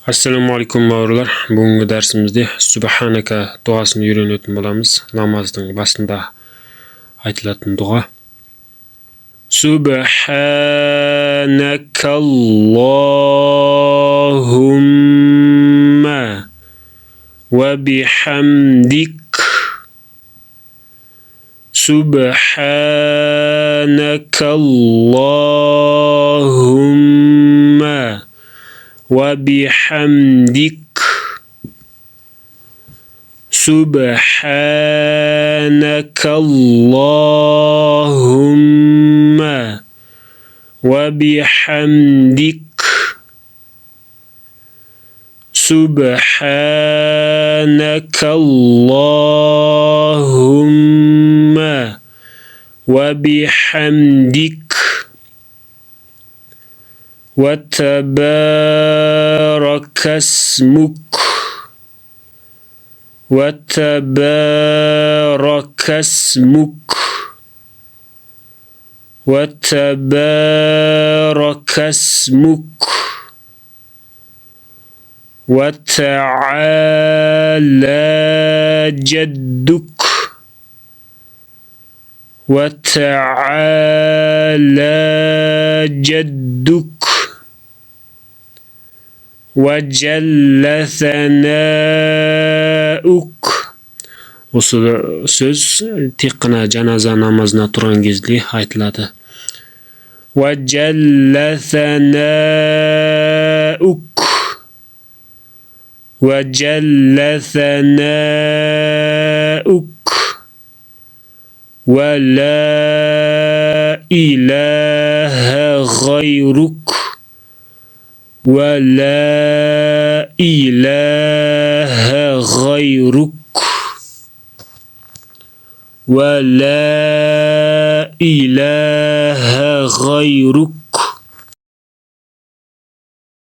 Assalamu alaikum bauırlar. Bugünkü dersimizde Subhanaka duasını öğrenетін bolamız. Namazdың başında aytılатын dua. Subhanakallahumma ve bihamdik. Subhanakallahumma وبحمدك سبحانك اللهم وبحمدك سبحانك اللهم وبحمدك وتبارك اسمك وتبارك اسمك وتبارك اسمك وتعالى جدك وتعالى جدك وجل ثناؤك. Осы сөз тек қана жаназа намазына тұрған кезде айтылады. وجل ثناؤك وجل ثناؤك ولا إله غيرك ولا إله غيرك ولا إله غيرك